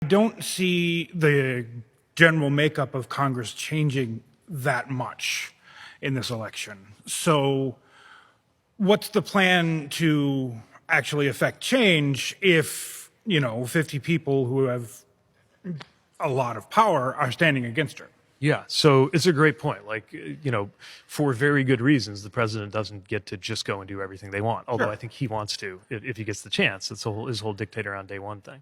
don't see the general makeup of Congress changing that much in this election. So what's the plan to actually affect change if, 50 people who have a lot of power are standing against her? Yeah, so it's a great point. For very good reasons, the president doesn't get to just go and do everything they want. Although Sure. I think he wants to if he gets the chance. It's his whole dictator on day one thing.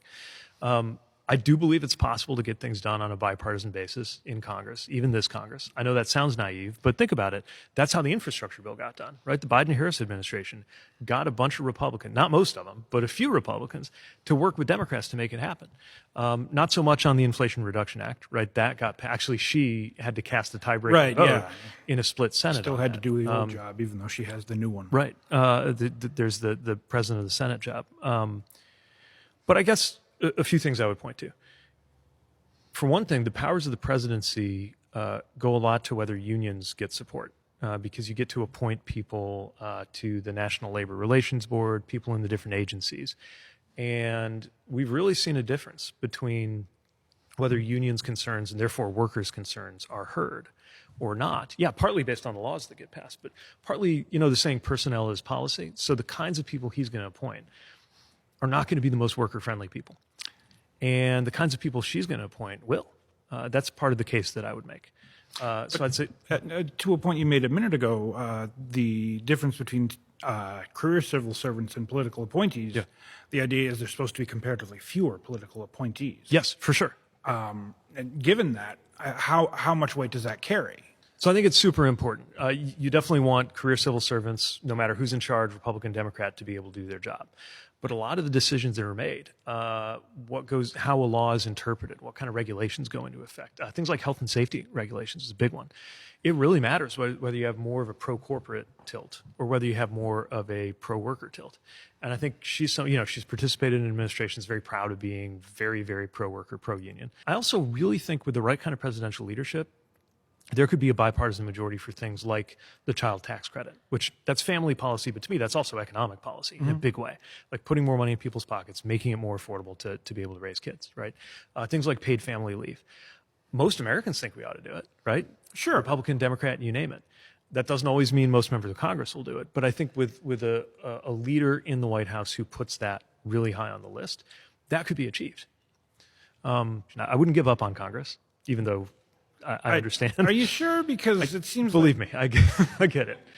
I do believe it's possible to get things done on a bipartisan basis in Congress, even this Congress. I know that sounds naive, but think about it. That's how the infrastructure bill got done, right? The Biden-Harris administration got a bunch of Republicans, not most of them, but a few Republicans, to work with Democrats to make it happen. Not so much on the Inflation Reduction Act, right? That got actually she had to cast a tiebreaker vote in a split Senate. Still had to do the old job, even though she has the new one. Right. There's the president of the Senate job. But I guess a few things I would point to. For one thing, the powers of the presidency go a lot to whether unions get support, because you get to appoint people to the National Labor Relations Board, people in the different agencies. And we've really seen a difference between whether unions' concerns and therefore workers' concerns are heard or not. Yeah, partly based on the laws that get passed, but partly, the saying personnel is policy. So the kinds of people he's going to appoint are not going to be the most worker-friendly people. And the kinds of people she's going to appoint will. That's part of the case that I would make. So I'd say... To a point you made a minute ago, the difference between career civil servants and political appointees, the idea is there's supposed to be comparatively fewer political appointees. Yes, for sure. And given that, how much weight does that carry? So I think it's super important. You definitely want career civil servants, no matter who's in charge, Republican, Democrat, to be able to do their job. But a lot of the decisions that are made, how a law is interpreted, what kind of regulations go into effect, things like health and safety regulations is a big one. It really matters whether you have more of a pro-corporate tilt or whether you have more of a pro-worker tilt. And I think she's participated in administrations, very proud of being very, very pro-worker, pro-union. I also really think with the right kind of presidential leadership, there could be a bipartisan majority for things like the child tax credit, which that's family policy, but to me, that's also economic policy in a big way, like putting more money in people's pockets, making it more affordable to be able to raise kids, right? Things like paid family leave. Most Americans think we ought to do it, right? Sure. Republican, Democrat, you name it. That doesn't always mean most members of Congress will do it, but I think with a leader in the White House who puts that really high on the list, that could be achieved. Now, I wouldn't give up on Congress, even though I understand. Are you sure? Because it seems Believe me, I get it.